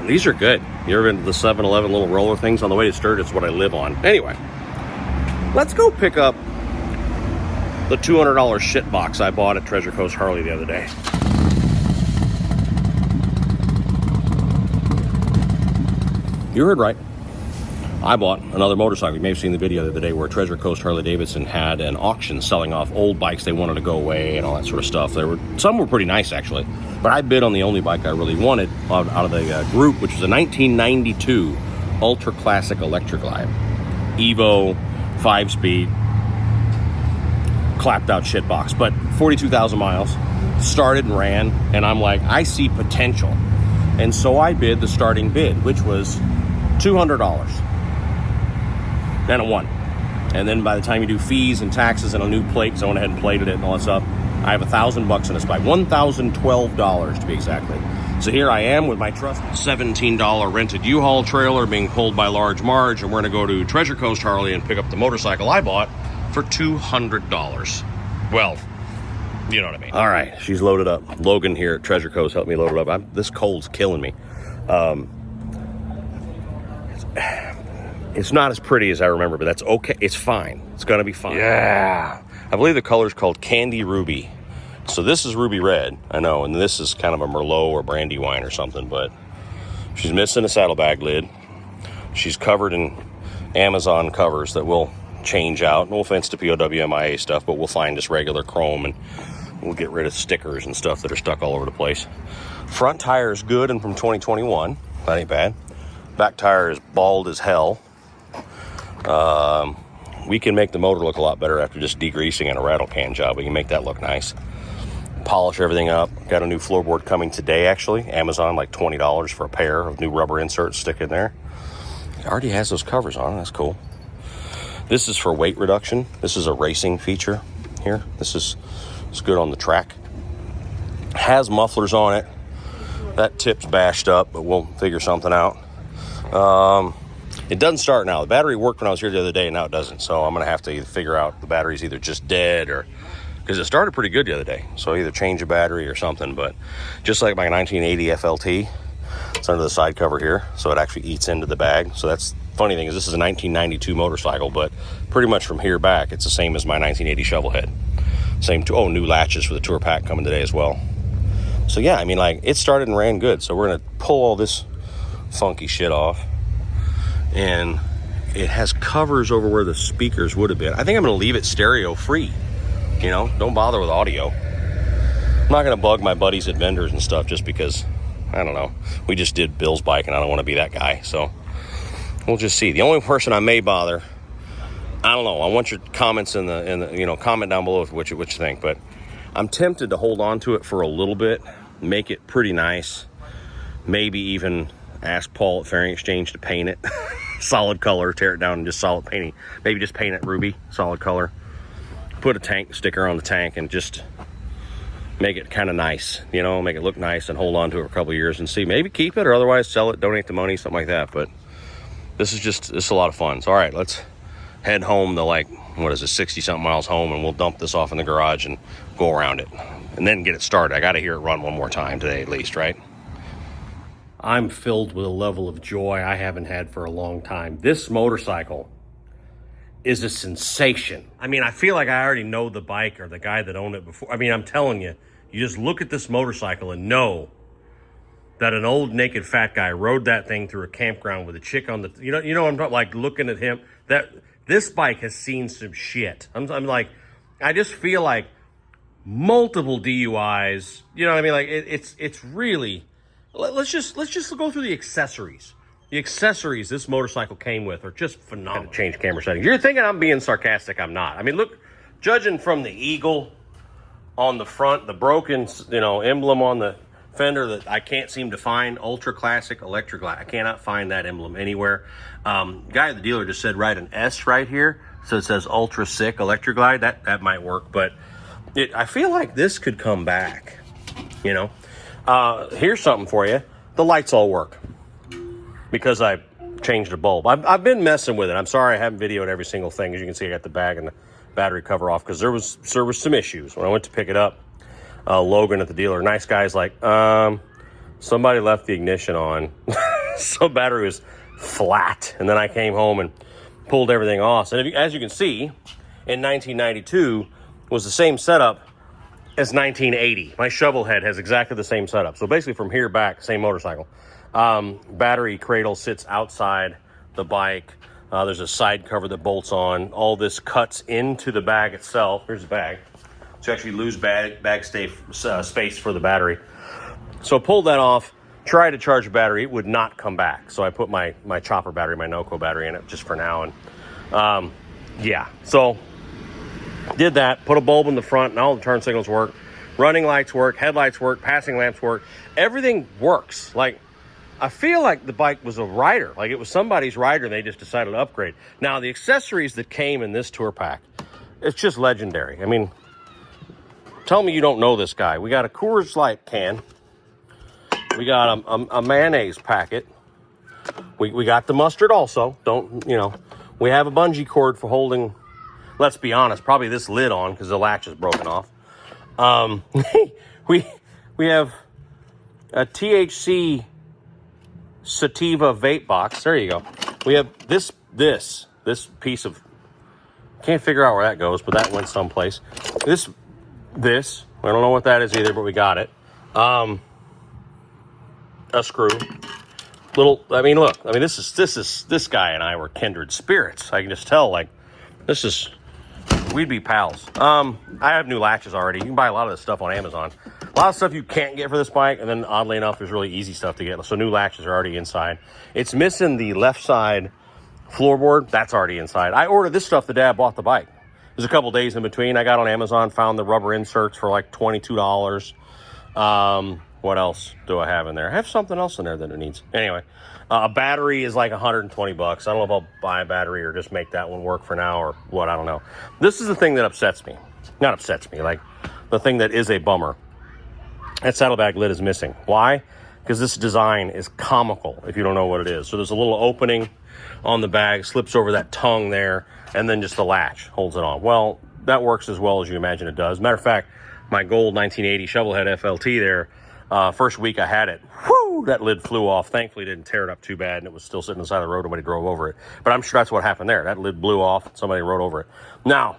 These are good. You ever been to the 7-Eleven little roller things on the way to Sturgis? It's what I live on. Anyway, let's go pick up the $200 shit box I bought at Treasure Coast Harley the other day. You heard right. I bought another motorcycle. You may have seen the video the other day where Treasure Coast Harley-Davidson had an auction selling off old bikes they wanted to go away and all that sort of stuff. Some were pretty nice, actually. But I bid on the only bike I really wanted out of the group, which was a 1992 Ultra Classic Electric Glide. Evo, 5-speed, clapped out shit box. But 42,000 miles, started and ran, and I'm like, I see potential. And so I bid the starting bid, which was $200. Then it won. And then by the time you do fees and taxes and a new plate, because I went ahead and plated it and all that stuff, I have $1,000 in this bike. $1,012 to be exactly. So here I am with my trusted $17 rented U-Haul trailer being pulled by Large Marge, and we're going to go to Treasure Coast Harley and pick up the motorcycle I bought for $200. Well, you know what I mean. All right, she's loaded up. Logan here at Treasure Coast helped me load it up. This cold's killing me. It's not as pretty as I remember, but that's okay. It's fine. It's going to be fine. Yeah. I believe the color's called Candy Ruby. So this is ruby red, I know, and this is kind of a Merlot or brandy wine or something, but she's missing a saddlebag lid. She's covered in Amazon covers that will change out. No offense to POWMIA stuff, but we'll find just regular chrome and we'll get rid of stickers and stuff that are stuck all over the place. Front tire is good and from 2021. That ain't bad. Back tire is bald as hell. We can make the motor look a lot better after just degreasing and a rattle can job. We can make that look nice. Polish everything up. Got a new floorboard coming today, actually. Amazon, like $20 for a pair of new rubber inserts stick in there. It already has those covers on. That's cool. This is for weight reduction. This is a racing feature here. It's good on the track. Has mufflers on it. That tip's bashed up, but we'll figure something out. It doesn't start now. The battery worked when I was here the other day, and now it doesn't. So I'm going to have to either figure out the battery's either just dead or... because it started pretty good the other day. So either change a battery or something. But just like my 1980 FLT, it's under the side cover here. So it actually eats into the bag. So that's funny thing is this is a 1992 motorcycle, but pretty much from here back, it's the same as my 1980 Shovelhead. Same, new latches for the Tour Pack coming today as well. So yeah, I mean, like, it started and ran good. So we're going to pull all this funky shit off. And it has covers over where the speakers would have been. I think I'm going to leave it stereo free. You know, don't bother with audio. I'm not going to bug my buddies at vendors and stuff just because, I don't know. We just did Bill's bike and I don't want to be that guy. So we'll just see. The only person I may bother, I don't know. I want your comments in the comment down below what you think. But I'm tempted to hold on to it for a little bit, make it pretty nice. Maybe even ask Paul at Fairing Exchange to paint it solid color, tear it down and just solid painting. Maybe just paint it ruby, solid color. Put a tank sticker on the tank and just make it kind of nice, make it look nice and hold on to it for a couple of years and see. Maybe keep it or otherwise sell it, donate the money, something like that. But this is a lot of fun. So, all right, let's head home to 60-something miles home, and we'll dump this off in the garage and go around it and then get it started. I got to hear it run one more time today at least, right? I'm filled with a level of joy I haven't had for a long time. This motorcycle is a sensation. I mean, I feel like I already know the bike or the guy that owned it before. I mean, I'm telling you, you just look at this motorcycle and know that an old naked fat guy rode that thing through a campground with a chick on the, I'm like looking at him, that this bike has seen some shit. I'm like, I just feel like multiple DUIs, you know what I mean? Like it's really, let's just go through the accessories. The accessories this motorcycle came with are just phenomenal. Change camera settings. You're thinking I'm being sarcastic. I'm not. I mean, look, judging from the eagle on the front, the broken, emblem on the fender that I can't seem to find, Ultra Classic Electric Glide. I cannot find that emblem anywhere. Guy at the dealer just said write an S right here, so it says Ultra Sick Electric Glide. That might work, but I feel like this could come back. Here's something for you. The lights all work. Because I changed a bulb. I've been messing with it. I'm sorry I haven't videoed every single thing. As you can see, I got the bag and the battery cover off because there was some issues when I went to pick it up. Logan at the dealer, nice guy's like, somebody left the ignition on. So battery was flat. And then I came home and pulled everything off. And as you can see, in 1992 was the same setup as 1980. My shovel head has exactly the same setup. So basically from here back, same motorcycle. Battery cradle sits outside the bike. There's a side cover that bolts on. All this cuts into the bag itself. Here's the bag. So you actually lose bag space for the battery. So pulled that off, tried to charge the battery. It would not come back. So I put my chopper battery, my NOCO battery in it just for now. And yeah, so did that, put a bulb in the front, and all the turn signals work. Running lights work, headlights work, passing lamps work. Everything works. Like, I feel like the bike was a rider. Like it was somebody's rider and they just decided to upgrade. Now, the accessories that came in this tour pack, it's just legendary. I mean, tell me you don't know this guy. We got a Coors Light can. We got a mayonnaise packet. We got the mustard also. We have a bungee cord for holding, let's be honest, probably this lid on because the latch is broken off. We have a THC sativa vape box. There you go. We have this piece of, can't figure out where that goes, but that went someplace. This, I don't know what that is either, but we got it. A screw. Look, this guy and I were kindred spirits. I can just tell, like, we'd be pals. I have new latches already. You can buy a lot of this stuff on Amazon. A lot of stuff you can't get for this bike, and then oddly enough, there's really easy stuff to get. So new latches are already inside. It's missing the left side floorboard. That's already inside. I ordered this stuff the day I bought the bike. There's a couple days in between. I got on Amazon, found the rubber inserts for like $22. What else do I have in there? I have something else in there that it needs. Anyway, a battery is like $120. I don't know if I'll buy a battery or just make that one work for now or what. I don't know. This is the thing that upsets me. Not upsets me, like the thing that is a bummer. That saddlebag lid is missing. Why? Because this design is comical if you don't know what it is. So there's a little opening on the bag, slips over that tongue there, and then just the latch holds it on. Well, that works as well as you imagine it does. Matter of fact, my gold 1980 shovelhead FLT there, first week I had it, that lid flew off. Thankfully, it didn't tear it up too bad, and it was still sitting on the side of the road. Nobody drove over it. But I'm sure that's what happened there. That lid blew off. Somebody rode over it. Now,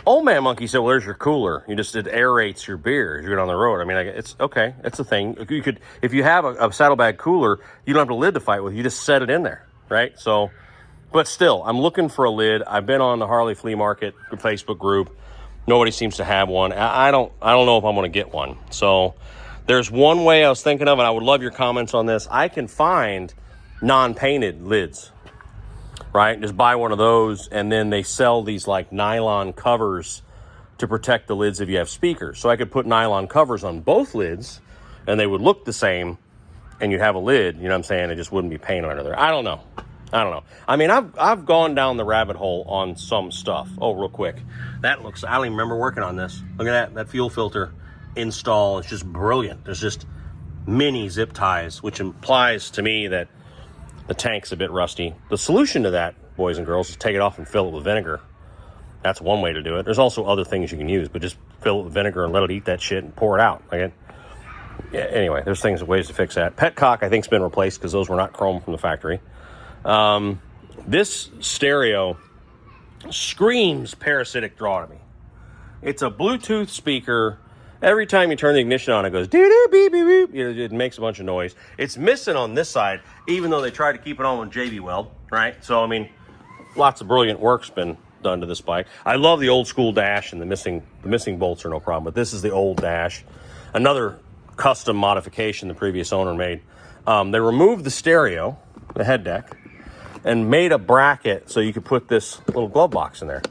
Old Man Monkey said, well, there's your cooler. It aerates your beer as you get on the road. I mean, it's okay. It's a thing. You could, if you have a saddlebag cooler, you don't have a lid to fight with. You just set it in there, right? So, but still, I'm looking for a lid. I've been on the Harley Flea Market Facebook group. Nobody seems to have one. I don't know if I'm going to get one. So there's one way I was thinking of, and I would love your comments on this. I can find non-painted lids, right? Just buy one of those, and then they sell these like nylon covers to protect the lids if you have speakers. So I could put nylon covers on both lids, and they would look the same, and you'd have a lid, you know what I'm saying? It just wouldn't be painted under there. I don't know. I mean, I've gone down the rabbit hole on some stuff. Oh, real quick. That looks, I don't even remember working on this. Look at that fuel filter install. It's just brilliant. There's just mini zip ties, which implies to me that the tank's a bit rusty. The solution to that, boys and girls, is take it off and fill it with vinegar. That's one way to do it. There's also other things you can use, but just fill it with vinegar and let it eat that shit and pour it out. Anyway, there's ways to fix that. Petcock, I think, has been replaced because those were not chrome from the factory. This stereo screams parasitic draw to me. It's a Bluetooth speaker. Every time you turn the ignition on, it goes doo-doo, beep, beep, beep. It makes a bunch of noise. It's missing on this side, even though they tried to keep it on with JB Weld, right? So, I mean, lots of brilliant work's been done to this bike. I love the old school dash, and the missing bolts are no problem, but this is the old dash. Another custom modification the previous owner made. They removed the stereo, the head deck, and made a bracket so you could put this little glove box in there.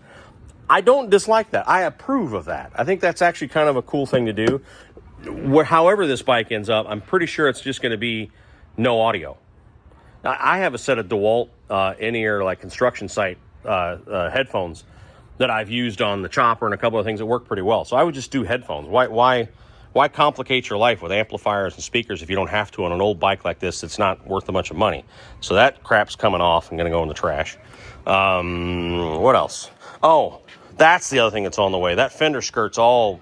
I don't dislike that. I approve of that. I think that's actually kind of a cool thing to do. However this bike ends up, I'm pretty sure it's just going to be no audio. Now, I have a set of DeWalt in-ear, like construction site headphones that I've used on the chopper and a couple of things that work pretty well. So I would just do headphones. Why complicate your life with amplifiers and speakers if you don't have to on an old bike like this that's not worth a bunch of money? So that crap's coming off and going to go in the trash. What else? Oh, that's the other thing that's on the way. That fender skirt's all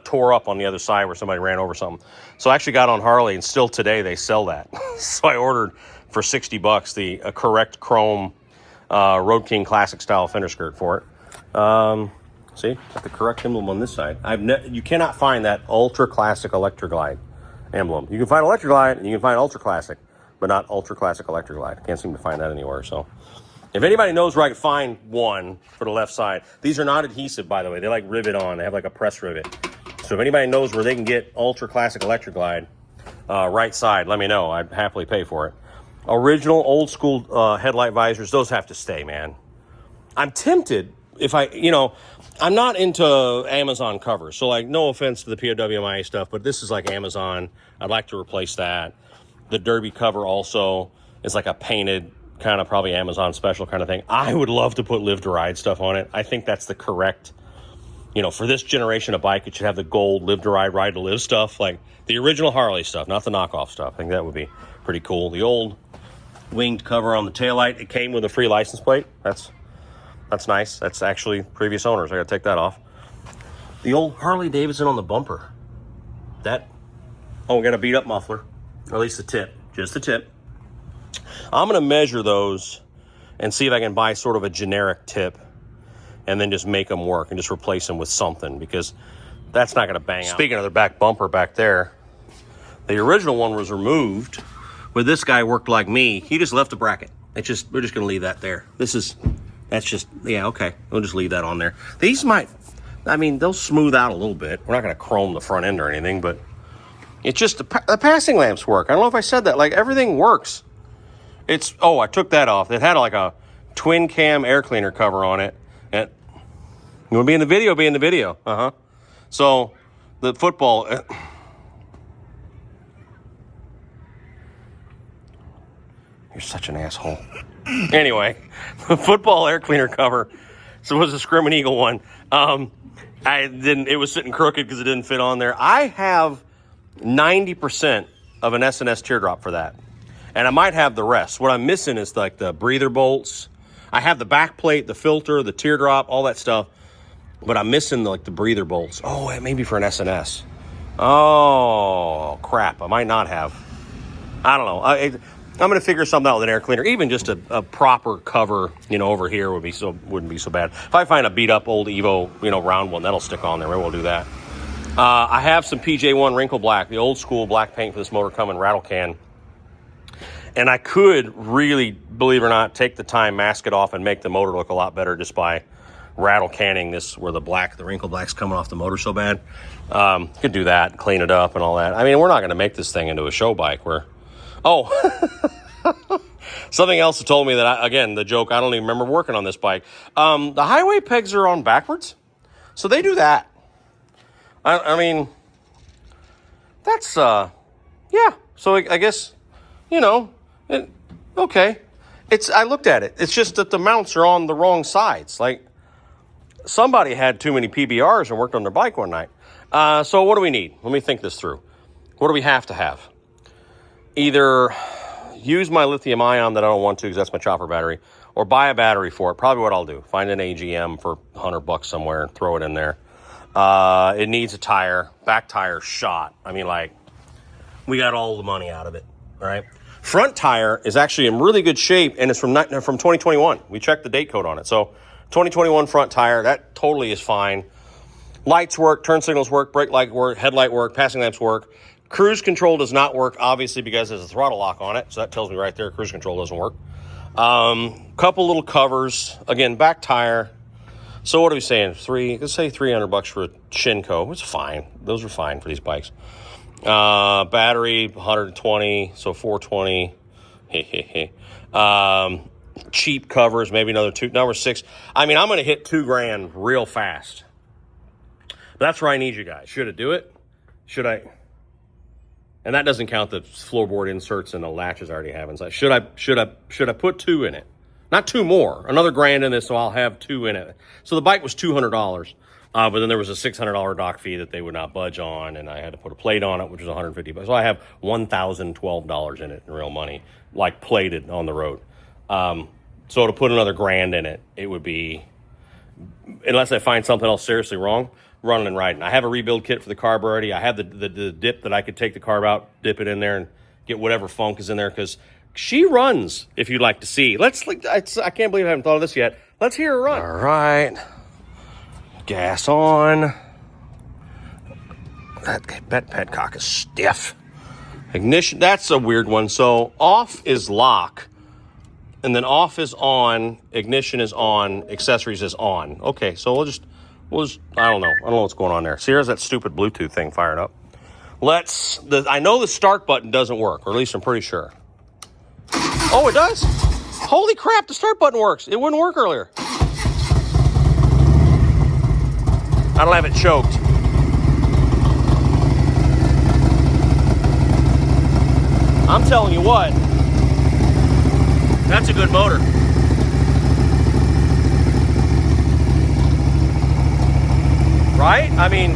tore up on the other side where somebody ran over something. So I actually got on Harley, and still today they sell that. So I ordered for $60 the correct chrome Road King Classic style fender skirt for it. See, got the correct emblem on this side. You cannot find that Ultra Classic Electroglide emblem. You can find Electroglide and you can find Ultra Classic, but not Ultra Classic Electroglide. Can't seem to find that anywhere. So if anybody knows where I can find one for the left side, these are not adhesive, by the way. They like rivet on. They have like a press rivet. So if anybody knows where they can get Ultra Classic Electroglide right side, let me know. I'd happily pay for it. Original old school headlight visors, those have to stay, man. I'm tempted if I'm not into Amazon covers. So like, no offense to the POWMIA stuff, but this is like Amazon. I'd like to replace that. The Derby cover also is like a painted kind of probably Amazon special kind of thing. I would love to put Live to Ride stuff on it. I think that's the correct, for this generation of bike, it should have the gold Live to Ride, Ride to Live stuff, like the original Harley stuff, not the knockoff stuff. I think that would be pretty cool. The old winged cover on the taillight, it came with a free license plate. That's nice. That's actually previous owners. I got to take that off. The old Harley-Davidson on the bumper. We got a beat up muffler, or at least the tip, just the tip. I'm going to measure those and see if I can buy sort of a generic tip and then just make them work and just replace them with something, because that's not going to bang out. Speaking of the back bumper back there, the original one was removed, but this guy worked like me. He just left a bracket. We're just going to leave that there. Okay. We'll just leave that on there. These they'll smooth out a little bit. We're not going to chrome the front end or anything, but it's just the passing lamps work. I don't know if I said that. Like, everything works. I took that off. It had like a twin cam air cleaner cover on it. And you want to be in the video? Be in the video. So the football. You're such an asshole. Anyway, the football air cleaner cover. So it was a Screaming Eagle one. It was sitting crooked because it didn't fit on there. I have 90% of an S&S teardrop for that. And I might have the rest. What I'm missing is like the breather bolts. I have the back plate, the filter, the teardrop, all that stuff. But I'm missing the breather bolts. Oh, it may be for an S&S. Oh, crap. I might not have. I don't know. I'm going to figure something out with an air cleaner. Even just a proper cover, over here wouldn't be so bad. If I find a beat up old Evo, round one, that'll stick on there. Maybe we'll do that. I have some PJ1 wrinkle black, the old school black paint for this motor coming rattle can. And I could really, believe it or not, take the time, mask it off, and make the motor look a lot better just by rattle canning this where the wrinkle black's coming off the motor so bad. Could do that, clean it up and all that. We're not going to make this thing into a show bike. Something else that told me that, the joke, I don't even remember working on this bike. The highway pegs are on backwards. So they do that. That's, yeah. So I guess, okay. I looked at it. It's just that the mounts are on the wrong sides. Like, somebody had too many PBRs and worked on their bike one night. So what do we need? Let me think this through. What do we have to have? Either use my lithium ion that I don't want to because that's my chopper battery, or buy a battery for it. Probably what I'll do. Find an AGM for $100 somewhere and throw it in there. It needs a tire. Back tire shot. We got all the money out of it. All right. Front tire is actually in really good shape, and it's from 2021. We checked the date code on it. So 2021 front tire, that totally is fine. Lights work, turn signals work, brake light work, headlight work, passing lamps work. Cruise control does not work, obviously, because there's a throttle lock on it. So that tells me right there cruise control doesn't work. Couple little covers. Again, back tire. So what are we saying? Let's say $300 for a Shinko. It's fine. Those are fine for these bikes. Battery, 120, so 420. Cheap covers, maybe another two. Number 6. I'm going to hit $2,000 real fast. That's where I need you guys. Should I do it? Should I? And that doesn't count the floorboard inserts and the latches I already have inside. Should I put 2 in it? Not 2 more. Another $1,000 in this, so I'll have 2 in it. So the bike was $200. But then there was a $600 dock fee that they would not budge on, and I had to put a plate on it, which was $150. So I have $1,012 in it in real money, like plated on the road. So to put another $1,000 in it, it would be, unless I find something else seriously wrong, running and riding. I have a rebuild kit for the carb already. I have the dip that I could take the carb out, dip it in there, and get whatever funk is in there, because she runs, if you'd like to see. I can't believe I haven't thought of this yet. Let's hear her run. All right. Gas on. That petcock is stiff. Ignition, that's a weird one. So off is lock, and then off is on, ignition is on, accessories is on. Okay, so we'll just, I don't know what's going on there. See, here's that stupid Bluetooth thing fired up. I know the start button doesn't work, or at least I'm pretty sure. Oh, it does? Holy crap, the start button works. It wouldn't work earlier. I don't have it choked. I'm telling you what, that's a good motor. Right? I mean,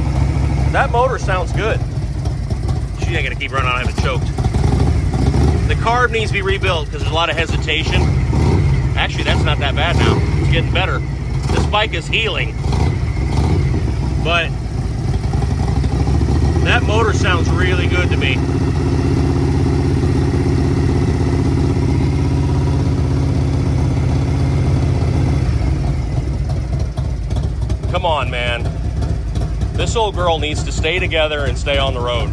that motor sounds good. She ain't gonna keep running on, I have it choked. The carb needs to be rebuilt because there's a lot of hesitation. Actually, that's not that bad now. It's getting better. This bike is healing. But that motor sounds really good to me. Come on, man. This old girl needs to stay together and stay on the road.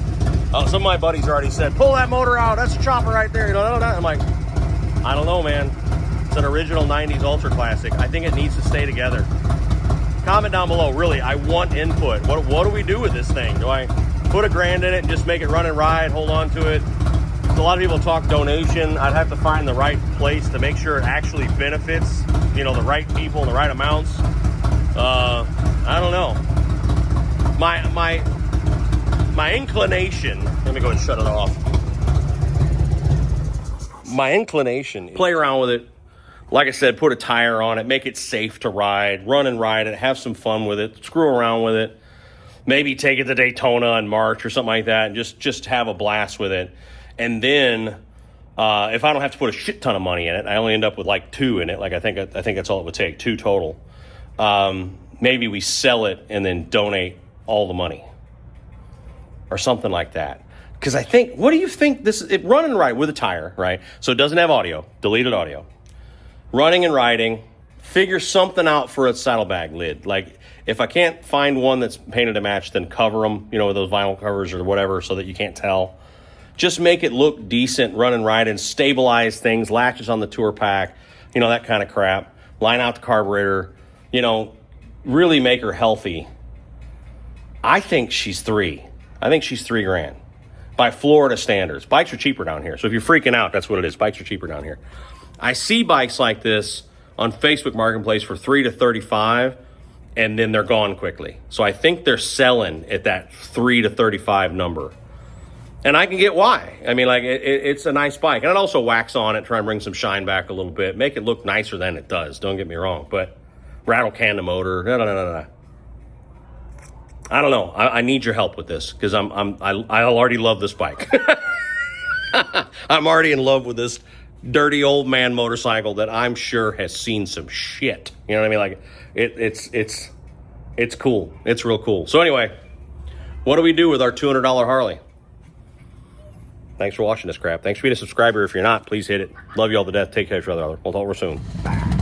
Some of my buddies already said, pull that motor out. That's a chopper right there. You know, I'm like, I don't know, man. It's an original 90s Ultra Classic. I think it needs to stay together. Comment down below. Really, I want input. What do we do with this thing? Do I put $1,000 in it and just make it run and ride, hold on to it? A lot of people talk donation. I'd have to find the right place to make sure it actually benefits, you know, the right people and the right amounts. I don't know. My inclination, let me go and shut it off. My inclination is play around with it. Like I said, put a tire on it, make it safe to ride, run and ride it, have some fun with it, screw around with it. Maybe take it to Daytona in March or something like that, and just have a blast with it. And then, if I don't have to put a shit ton of money in it, I only end up with like 2 in it. Like I think that's all it would take, 2 total. Maybe we sell it and then donate all the money or something like that. Because I think, what do you think it run and ride with a tire, right? So it doesn't have audio, deleted audio. Running and riding, figure something out for a saddlebag lid. Like, if I can't find one that's painted to match, then cover them, you know, with those vinyl covers or whatever so that you can't tell. Just make it look decent, run and ride, and stabilize things, latches on the tour pack, you know, that kind of crap. Line out the carburetor, you know, really make her healthy. I think she's $3 grand by Florida standards. Bikes are cheaper down here. So if you're freaking out, that's what it is. Bikes are cheaper down here. I see bikes like this on Facebook Marketplace for $3 to $35, and then they're gone quickly. So I think they're selling at that $3 to $35 number. And I can get why. I mean, like, it's a nice bike. And I'd also wax on it, try and bring some shine back a little bit, make it look nicer than it does. Don't get me wrong. But rattle can the motor. No. I don't know. I need your help with this because I already love this bike. I'm already in love with this dirty old man motorcycle that I'm sure has seen some shit. You know what I mean? Like, it's cool. It's real cool. So anyway, what do we do with our $200 Harley? Thanks for watching this crap. Thanks for being a subscriber. If you're not, please hit it. Love you all to death. Take care of each other. We'll talk soon. Bye.